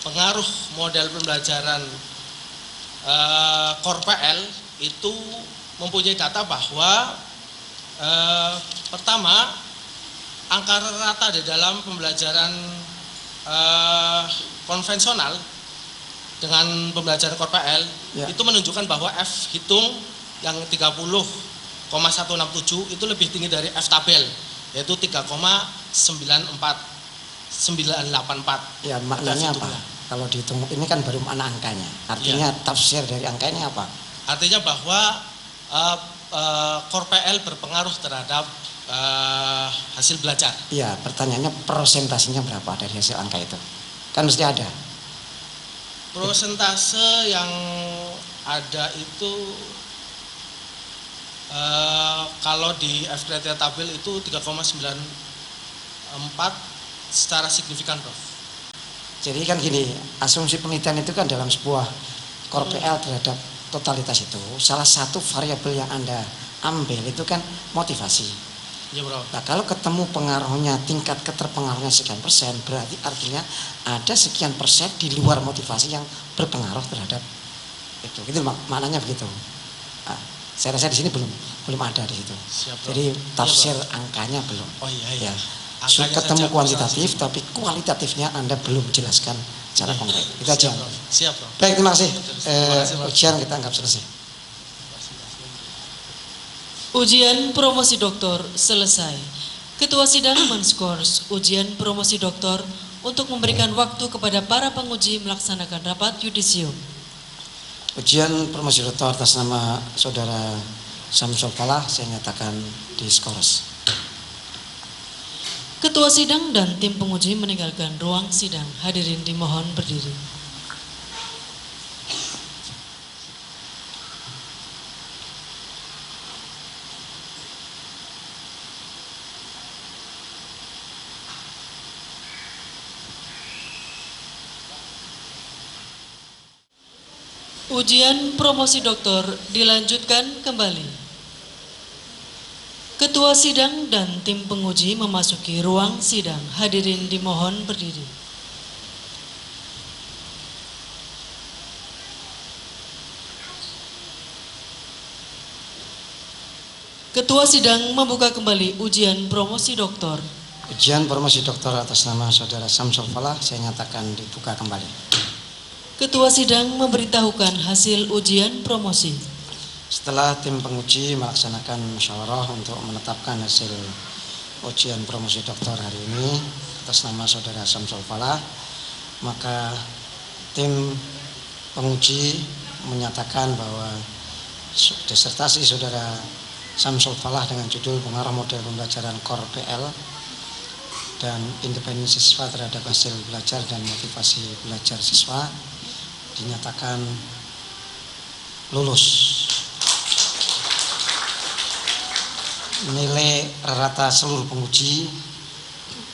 pengaruh model pembelajaran Core PL itu mempunyai data bahwa pertama, angka rata di dalam pembelajaran konvensional dengan pembelajaran Core PL itu menunjukkan bahwa F hitung yang 30,167 itu lebih tinggi dari F tabel, yaitu 3,984. Ya, maknanya apa? Kalau dihitung ini kan baru mana angkanya. Artinya tafsir dari angka ini apa? Artinya bahwa Core PL berpengaruh terhadap hasil belajar. Iya, pertanyaannya persentasenya berapa dari hasil angka itu? Kan mesti ada. Persentase yang ada itu kalau di F kriteria tabel itu 3,94 secara signifikan, Prof. Jadi kan gini, asumsi penelitian itu kan dalam sebuah Core PL terhadap totalitas itu, salah satu variabel yang Anda ambil itu kan motivasi. Ya, Bro. Nah, kalau ketemu pengaruhnya, tingkat keterpengaruhnya sekian persen, berarti artinya ada sekian persen di luar motivasi yang berpengaruh terhadap itu. Itu maknanya begitu. Nah, saya rasa di sini belum ada di situ. Siap, jadi tafsir angkanya belum. Oh iya. Ketemu kuantitatif, tapi kualitatifnya Anda belum jelaskan secara konkret. Itu aja. Siap, Bro. Baik, terima kasih. Ujian kita anggap selesai. Ujian promosi doktor selesai. Ketua sidang menskors ujian promosi doktor untuk memberikan waktu kepada para penguji melaksanakan rapat yudisium. Ujian promosi doktor atas nama Saudara Samsul Falah saya nyatakan diskors. Ketua sidang dan tim penguji meninggalkan ruang sidang. Hadirin dimohon berdiri. Ujian promosi doktor dilanjutkan kembali. Ketua sidang dan tim penguji memasuki ruang sidang. Hadirin dimohon berdiri. Ketua sidang membuka kembali ujian promosi doktor. Ujian promosi doktor atas nama Saudara Samsul Falah saya nyatakan dibuka kembali. Ketua sidang memberitahukan hasil ujian promosi. Setelah tim penguji melaksanakan musyawarah untuk menetapkan hasil ujian promosi doktor hari ini atas nama Saudara Samsul Falah, maka tim penguji menyatakan bahwa disertasi Saudara Samsul Falah dengan judul pengaruh model pembelajaran Core PL dan independensi siswa terhadap hasil belajar dan motivasi belajar siswa dinyatakan lulus. Nilai rata seluruh penguji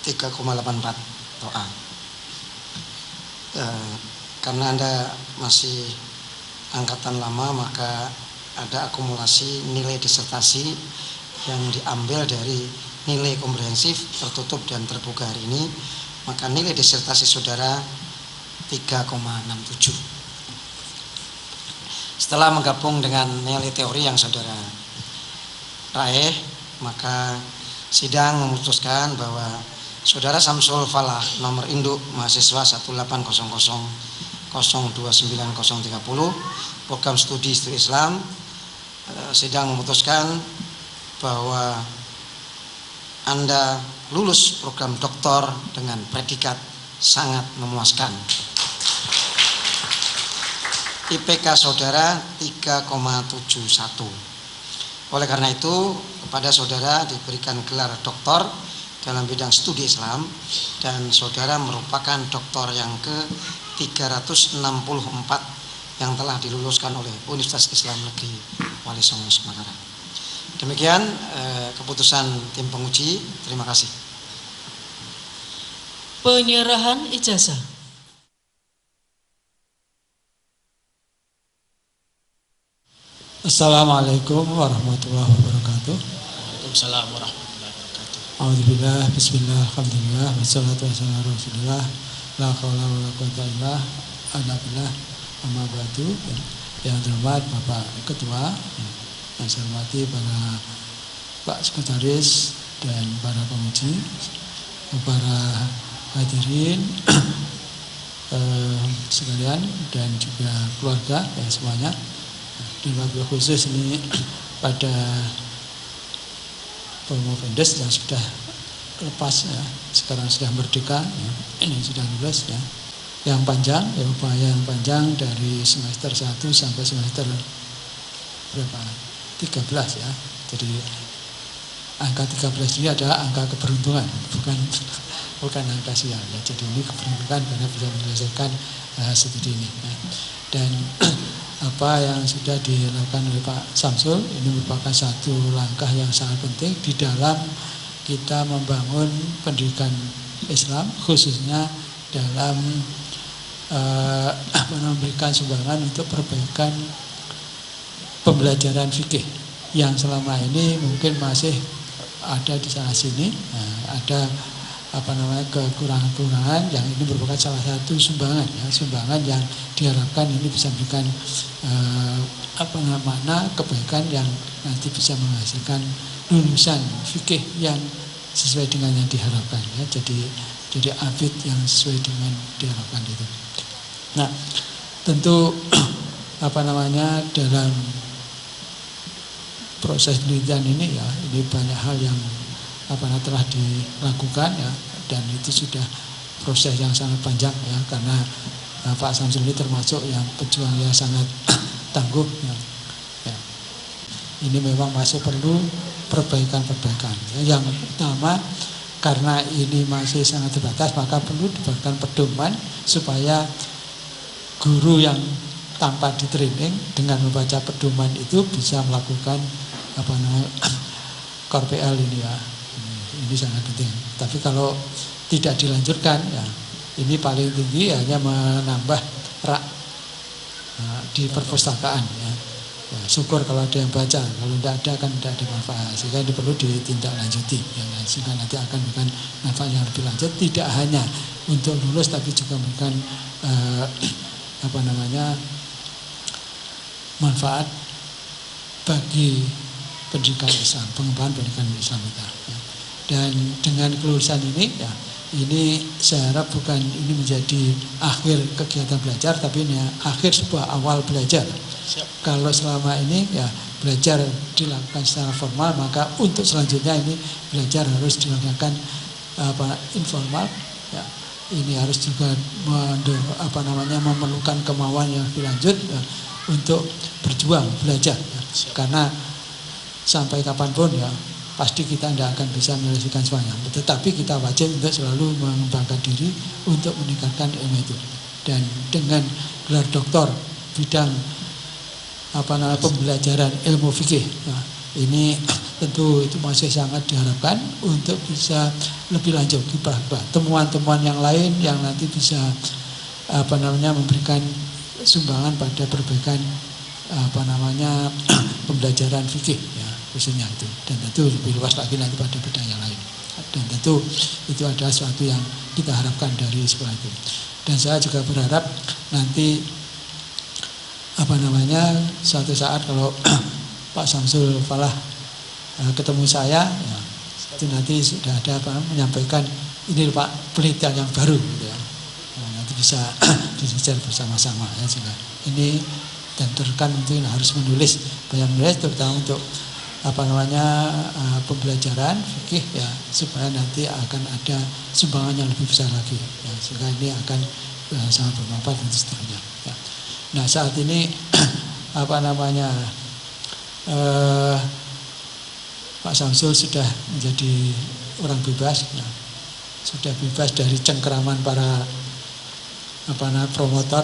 3,84 atau A. Karena Anda masih angkatan lama, maka ada akumulasi nilai disertasi yang diambil dari nilai komprehensif, tertutup dan terbuka hari ini. Maka nilai disertasi saudara 3,67. Setelah menggabung dengan nilai teori yang saudara raih, maka sidang memutuskan bahwa Saudara Samsul Falah nomor induk mahasiswa 180002930 program studi Islam, sidang memutuskan bahwa Anda lulus program doktor dengan predikat sangat memuaskan. IPK saudara 3,71. Oleh karena itu kepada saudara diberikan gelar doktor dalam bidang studi Islam dan saudara merupakan doktor yang ke-364 yang telah diluluskan oleh Universitas Islam Negeri Wali Songo Semarang. Demikian keputusan tim penguji. Terima kasih. Penyerahan ijazah. Assalamualaikum warahmatullahi wabarakatuh. Waalaikumsalam warahmatullahi wabarakatuh. Alhamdulillah, bismillah, alhamdulillah, wassalatu wassalamu ala rasulillah La haula wala quwata illa billah. Amma ba'du. Yang terhormat Bapak Ketua, yang saya hormati para Pak Sekretaris dan para penguji, para hadirin sekalian dan juga keluarga ya semuanya. Dan wabil khusus ini pada promovendes yang sudah lepas ya, sekarang sudah merdeka ya, ini sudah lulus ya. Yang panjang ya, upaya yang panjang dari semester 1 sampai semester berapa? 13 ya. Jadi angka 13 ini adalah angka keberuntungan, bukan angka sial ya. Jadi ini keberuntungan karena bisa menyelesaikan studi ini ya. Dan apa yang sudah dilakukan oleh Pak Samsul ini merupakan satu langkah yang sangat penting di dalam kita membangun pendidikan Islam, khususnya dalam memberikan sumbangan untuk perbaikan pembelajaran fikih yang selama ini mungkin masih ada di sana sini, ada kekurangan-kekurangan yang ini merupakan salah satu sumbangan ya, sumbangan yang diharapkan ini bisa memberikan makna kebaikan yang nanti bisa menghasilkan lulusan fikih yang sesuai dengan yang diharapkan ya. Jadi abid yang sesuai dengan diharapkan itu. Nah, tentu dalam proses penelitian ini ya, ini banyak hal yang telah dilakukan ya, dan itu sudah proses yang sangat panjang ya, karena Pak Samsul ini termasuk yang pejuang yang sangat tangguh ya. Ini memang masih perlu perbaikan-perbaikan ya. Yang utama karena ini masih sangat terbatas, maka perlu diberikan pedoman supaya guru yang tanpa di-training dengan membaca pedoman itu bisa melakukan Core PL ini ya. Ini sangat penting. Tapi kalau tidak dilanjutkan ya, ini paling tinggi hanya menambah rak di perpustakaan ya. Ya, syukur kalau ada yang baca, kalau tidak ada kan tidak ada manfaat. Sehingga ini perlu ditindaklanjuti ya, sehingga nanti akan memberikan manfaat yang lebih lanjut, tidak hanya untuk lulus tapi juga memberikan manfaat bagi pendidikan Islam, pengembangan pendidikan Islam kita ya. Dan dengan kelulusan ini ya, ini saya harap bukan ini menjadi akhir kegiatan belajar, tapi ini akhir sebuah awal belajar. Siap. Kalau selama ini ya belajar dilakukan secara formal, maka untuk selanjutnya ini belajar harus dilakukan informal ya. Ini harus juga memerlukan kemauan yang lebih lanjut ya, untuk berjuang belajar ya. Karena sampai kapanpun ya pasti kita tidak akan bisa menyelesaikan semuanya, tetapi kita wajib untuk selalu mengembangkan diri untuk meningkatkan ilmu itu. Dan dengan gelar doktor bidang pembelajaran ilmu fikih nah, ini tentu itu masih sangat diharapkan untuk bisa lebih lanjut temuan-temuan yang lain yang nanti bisa memberikan sumbangan pada perbaikan pembelajaran fikih ya, khususnya itu. Dan tentu lebih luas lagi nanti pada bidang yang lain. Dan tentu itu adalah sesuatu yang kita harapkan dari sekolah itu. Dan saya juga berharap nanti suatu saat kalau Pak Samsul Falah ketemu saya ya, itu nanti sudah ada menyampaikan ini Pak penelitian yang baru gitu ya. Nah, nanti bisa disejar bersama-sama ya, sehingga ini dan rekan mungkin harus menulis terutama untuk pembelajaran fikih ya, supaya nanti akan ada sumbangan yang lebih besar lagi ya, sehingga ini akan sangat bermanfaat dan seterusnya ya. Nah saat ini Pak Samsul sudah menjadi orang bebas ya, sudah bebas dari cengkeraman para promotor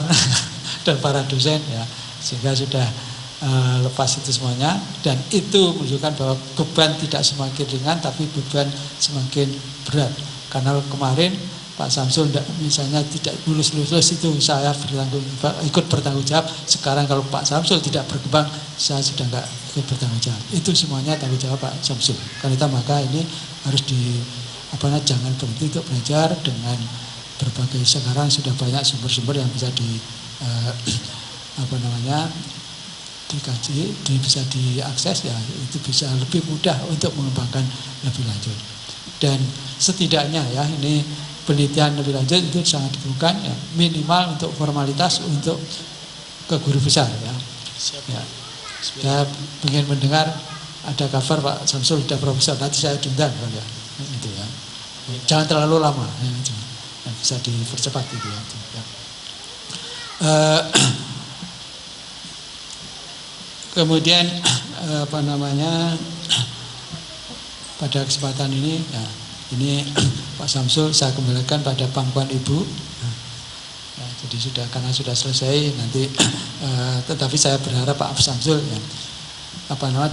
dan para dosen ya, sehingga sudah lepas itu semuanya. Dan itu menunjukkan bahwa beban tidak semakin ringan tapi beban semakin berat. Karena kemarin Pak Samsul misalnya tidak lulus itu saya ikut bertanggung jawab. Sekarang kalau Pak Samsul tidak berkembang, saya sudah enggak ikut bertanggung jawab. Itu semuanya tanggung jawab Pak Samsul. Karena itu maka ini harus jangan berhenti untuk belajar dengan berbagai, sekarang sudah banyak sumber-sumber yang bisa dikaji, bisa diakses, ya itu bisa lebih mudah untuk mengembangkan lebih lanjut. Dan setidaknya ya ini penelitian lebih lanjut itu sangat diperlukan, ya, minimal untuk formalitas untuk ke guru besar ya. Ya. Saya ingin mendengar ada kabar Pak Samsul sudah profesor, nanti saya diundang ya. Itu ya. Jangan terlalu lama ya, bisa dipercepat gitu ya. Kemudian pada kesempatan ini ya, ini Pak Samsul saya kembalikan pada pangkuan Ibu. Ya, jadi karena sudah selesai nanti, tetapi saya berharap Pak Samsul ya,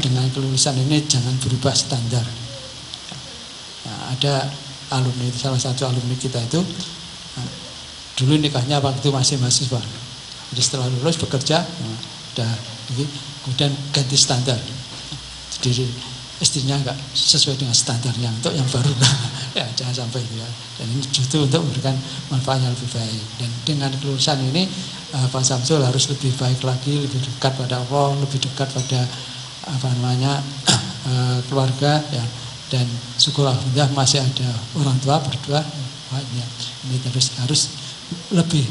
dengan kelulusan ini jangan berubah standar. Ya, ada alumni, salah satu alumni kita itu dulu nikahnya waktu masih mahasiswa, jadi setelah lulus bekerja kemudian ganti standar, jadi istrinya enggak sesuai dengan standarnya untuk yang baru. Ya jangan sampai itu ya. Dan ini justru untuk memberikan manfaat yang lebih baik. Dan dengan kelulusan ini Pak Samsul harus lebih baik lagi, lebih dekat pada Allah, lebih dekat pada keluarga ya. Dan syukur alhamdulillah masih ada orang tua berdua. Ya, ini harus lebih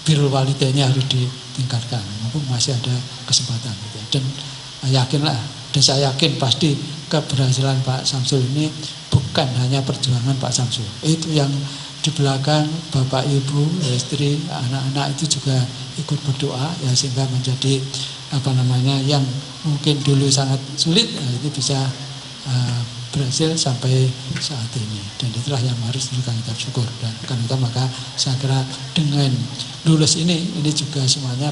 birrul walidainnya harus ditingkatkan. Mumpung masih ada kesempatan gitu. Dan yakinlah, dan saya yakin pasti keberhasilan Pak Samsul ini bukan hanya perjuangan Pak Samsul. Itu yang di belakang Bapak Ibu, istri, anak-anak itu juga ikut berdoa ya, sehingga menjadi yang mungkin dulu sangat sulit ya, itu bisa berhasil sampai saat ini. Dan itulah yang harus kita syukur. Dan karena itu maka saya kira dengan lulus ini juga semuanya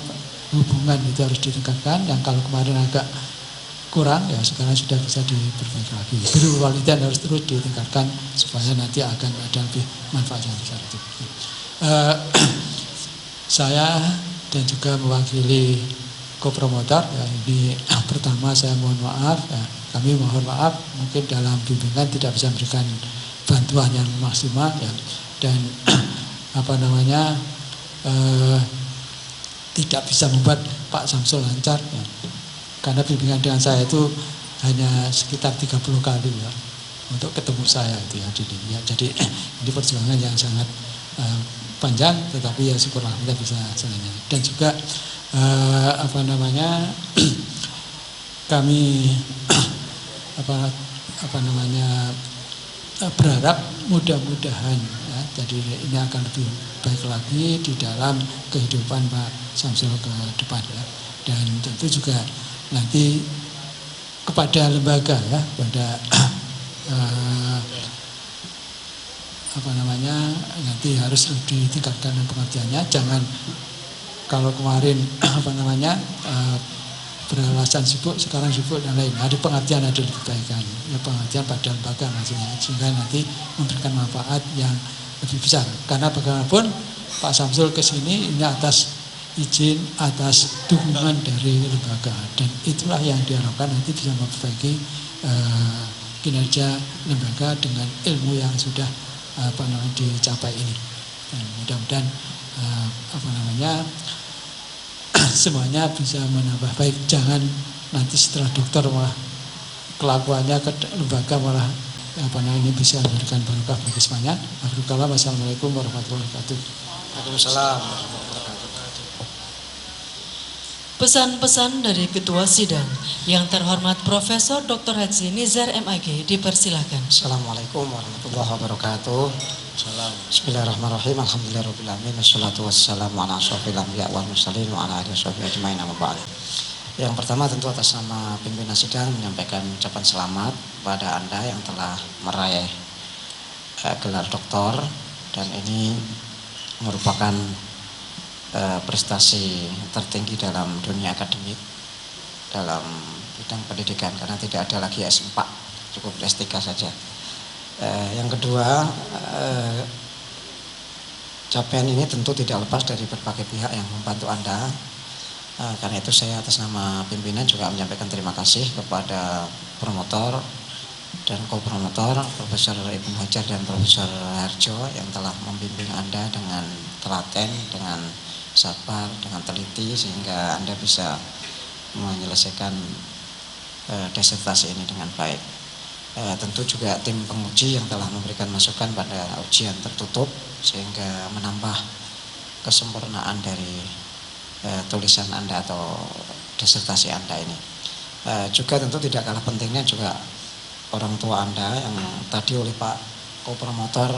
hubungan itu harus ditingkatkan. Yang kalau kemarin agak kurang ya sekarang sudah bisa diperbaiki lagi. Birrul walidain harus terus ditingkatkan supaya nanti akan ada lebih manfaat yang besar itu. Saya dan juga mewakili kopromotor ya, ini pertama saya mohon maaf ya, kami mohon maaf mungkin dalam bimbingan tidak bisa memberikan bantuan yang maksimal ya, dan tidak bisa membuat Pak Samsul lancar ya. Karena bimbingan dengan saya itu hanya sekitar 30 kali ya, untuk ketemu saya itu ya. Jadi ini perjuangan yang sangat panjang, tetapi ya syukurlah kita bisa selesai. Dan juga kami berharap mudah-mudahan ya, jadi ini akan lebih baik lagi di dalam kehidupan Pak Samsul ke depan ya. Dan tentu juga nanti kepada lembaga ya, pada nanti harus lebih ditingkatkan pengertiannya. Jangan kalau kemarin beralasan sibuk, sekarang sibuk dan lain. Ada pengertian, ada perbaikan. Ya, pengertian pada lembaga maksudnya, sehingga nanti memberikan manfaat yang lebih besar. Karena bagaimanapun Pak Samsul kesini ini atas izin, atas dukungan dari lembaga, dan itulah yang diharapkan nanti bisa memperbaiki kinerja lembaga dengan ilmu yang sudah dicapai ini. Dan mudah-mudahan semuanya bisa menambah baik. Jangan nanti setelah dokter malah kelakuannya ke lembaga malah ini bisa memberikan barokah bagi semuanya. Assalamualaikum warahmatullahi wabarakatuh. Waalaikumsalam. Pesan-pesan dari Ketua Sidang yang terhormat Profesor Dr. Haji Nizar MAG dipersilahkan. Assalamualaikum warahmatullahi wabarakatuh. Bismillahirrahmanirrahim. Alhamdulillahirrahmanirrahim. Wassalatu wassalamu ala asyrofil anbiya wal mursalin wa ala alihi washabihi ajmain amma ba'd. Yang pertama tentu atas nama pimpinan sidang menyampaikan ucapan selamat pada Anda yang telah meraih gelar doktor, dan ini merupakan prestasi tertinggi dalam dunia akademik dalam bidang pendidikan, karena tidak ada lagi S4, cukup S3 saja. Yang kedua, capaian ini tentu tidak lepas dari berbagai pihak yang membantu Anda. Karena itu saya atas nama pimpinan juga menyampaikan terima kasih kepada promotor dan kopromotor Profesor Ibnu Hajar dan Profesor Harjo yang telah membimbing Anda dengan telaten, dengan sabar, dengan teliti sehingga Anda bisa menyelesaikan disertasi ini dengan baik. Tentu juga tim penguji yang telah memberikan masukan pada ujian tertutup sehingga menambah kesempurnaan dari tulisan Anda atau disertasi Anda ini. Juga tentu tidak kalah pentingnya juga orang tua Anda yang tadi oleh Pak Kopromotor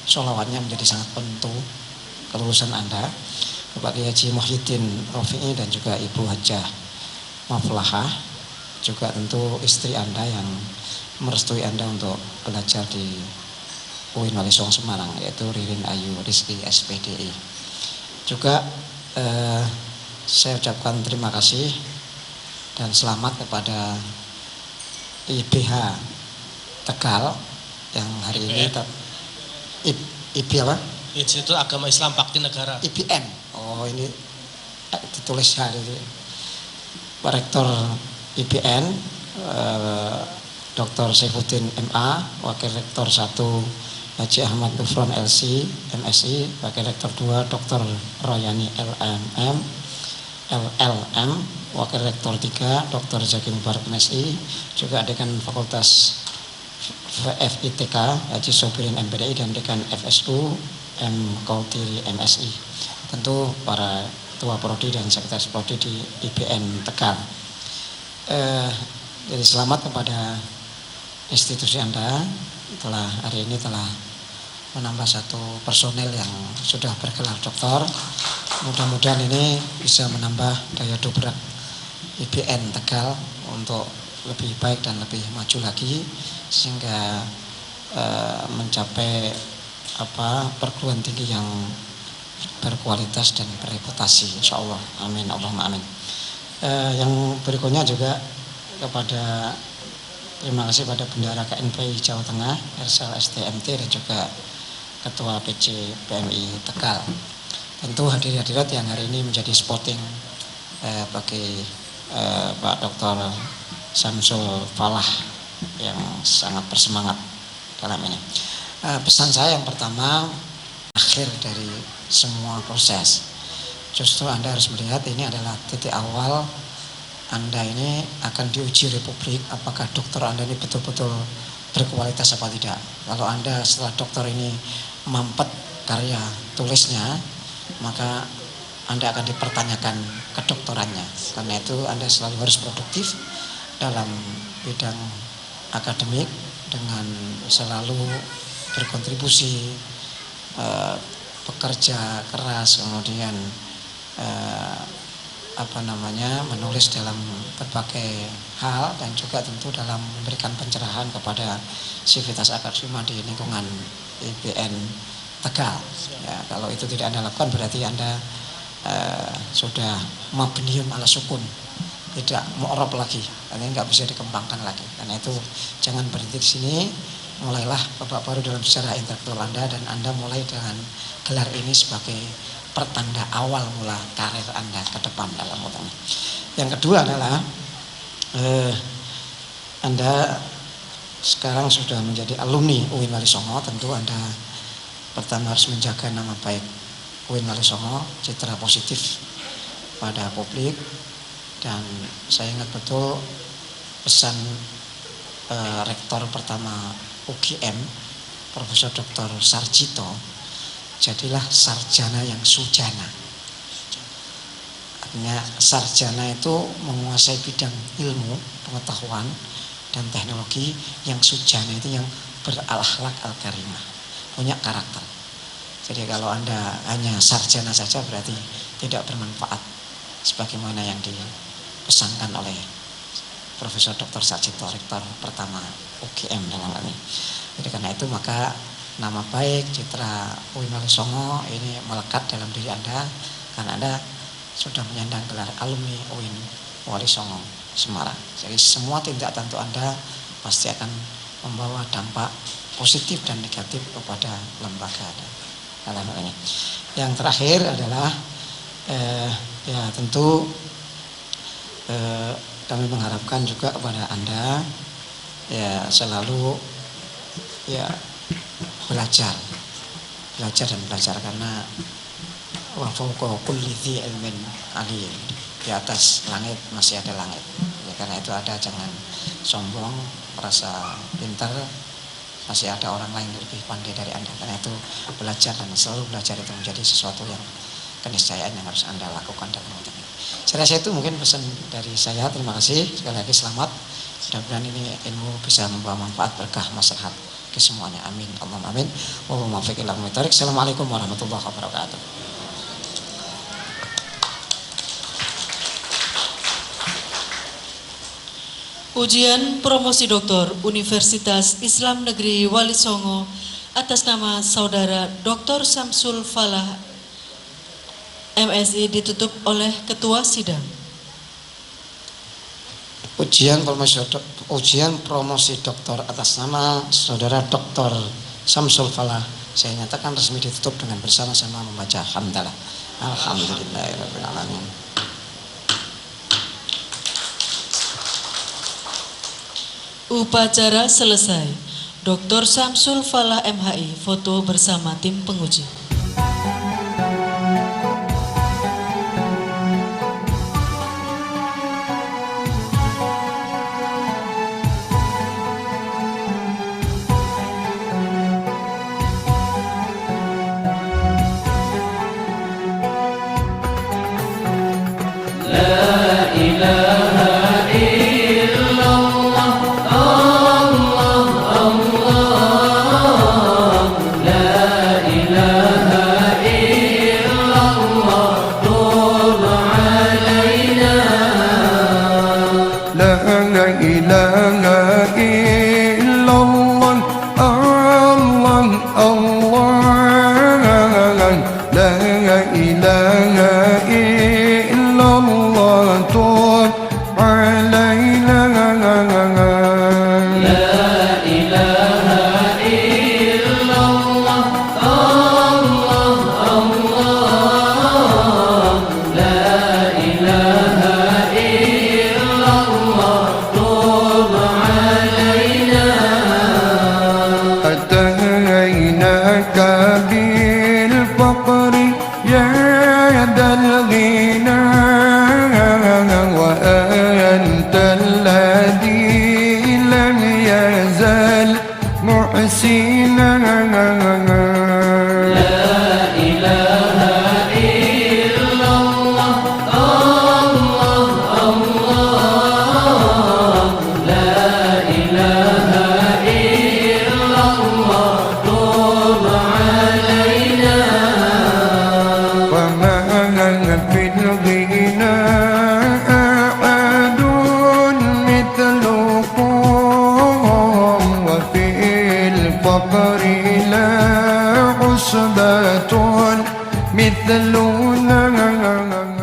sholawatnya menjadi sangat penentu kelulusan Anda, Bapak Kiai Haji Muhyiddin Rofi'i dan juga Ibu Hajah Maflahah, juga tentu istri Anda yang merestui Anda untuk belajar di UIN Wali Songo Semarang, yaitu Ririn Ayu Rizki SPDI. Juga saya ucapkan terima kasih dan selamat kepada IBH Tegal yang hari ini IB apa? Institut Agama Islam Bakti Negara. IBN. Oh, ini ditulis hari ini. Pak Rektor IBN Dr. Saifuddin MA, Wakil Rektor 1 Haji Ahmad Gufron LC, MSI, Wakil Rektor 2 Dr. Royani LLM, Wakil Rektor 3 Dr. Zaki Mubarak MSI, juga Dekan Fakultas FITK Haji Sobirin MPDI dan Dekan FSU M. Kautiri MSI. Tentu para Ketua Prodi dan Sekretaris Prodi di IBN Tegal. Jadi selamat kepada institusi Anda hari ini telah menambah satu personel yang sudah bergelar doktor. Mudah-mudahan ini bisa menambah daya dobrak IBN Tegal untuk lebih baik dan lebih maju lagi sehingga mencapai perguruan tinggi yang berkualitas dan berreputasi, insyaallah. Amin, Allahumma amin. Yang berikutnya juga terima kasih pada Bendahara KNPI Jawa Tengah, Ersel STMT dan juga Ketua PC PMI Tegal. Tentu hadirat yang hari ini menjadi spotting bagi Pak Dr. Samsul Falah yang sangat bersemangat dalam ini. Pesan saya yang pertama, akhir dari semua proses. Justru Anda harus melihat ini adalah titik awal Anda ini akan diuji Republik, apakah dokter Anda ini betul-betul berkualitas apa tidak. Kalau Anda setelah dokter ini mampet karya tulisnya, maka Anda akan dipertanyakan kedokterannya. Karena itu Anda selalu harus produktif dalam bidang akademik dengan selalu berkontribusi, bekerja keras, kemudian menulis dalam berbagai hal dan juga tentu dalam memberikan pencerahan kepada sivitas akademia di lingkungan IBN Tegal. Ya, kalau itu tidak Anda lakukan berarti Anda sudah mabniun ala sukun, tidak mu'rab lagi, artinya nggak bisa dikembangkan lagi. Karena itu jangan berhenti di sini, mulailah babak baru dalam sejarah intelektual Anda dan Anda mulai dengan gelar ini sebagai pertanda awal mula karir Anda ke depan dalam utama. Yang kedua adalah Anda sekarang sudah menjadi alumni UIN Wali Songo, tentu Anda pertama harus menjaga nama baik UIN Wali Songo, citra positif pada publik. Dan saya ingat betul pesan rektor pertama UGM, Profesor Dr. Sarjito, jadilah sarjana yang sujana. Artinya sarjana itu menguasai bidang ilmu, pengetahuan dan teknologi. Yang sujana itu yang berakhlak al-karimah, punya karakter. Jadi kalau Anda hanya sarjana saja berarti tidak bermanfaat sebagaimana yang dipesankan oleh Profesor Dr. Sarjito, rektor pertama UGM dalam hal ini. Jadi karena itu maka nama baik, citra UIN Wali Songo ini melekat dalam diri Anda karena Anda sudah menyandang gelar alumni UIN Wali Songo Semarang. Jadi semua tindak tanduk Anda pasti akan membawa dampak positif dan negatif kepada lembaga dalam hal ini. Yang terakhir adalah ya tentu kami mengharapkan juga kepada Anda ya selalu ya belajar dan belajar, karena wa fawqa kulli dzi ilmin alim, di atas langit masih ada langit. Ya, karena itu jangan sombong, merasa pintar, masih ada orang lain yang lebih pandai dari Anda. Karena itu belajar, dan selalu belajar itu menjadi sesuatu yang keniscayaan yang harus Anda lakukan dalam hidup ini. Saya rasa itu mungkin pesan dari saya. Terima kasih sekali lagi, selamat. Mudah-mudahan ini ilmu bisa membawa manfaat, berkah, maslahat ke semuanya. Amin. Allahumma amin. Wa muwaffiq ila aqwamit thoriq. Assalamualaikum warahmatullahi wabarakatuh. Ujian promosi doktor Universitas Islam Negeri Wali Songo atas nama Saudara Dr. Samsul Falah MSI ditutup oleh Ketua Sidang. Ujian promosi doktor atas nama Saudara Dr. Samsul Falah saya nyatakan resmi ditutup dengan bersama-sama membaca hamdalah. Alhamdulillahirabbil alamin. Upacara selesai. Dr. Samsul Falah MHI foto bersama tim penguji. مثلنا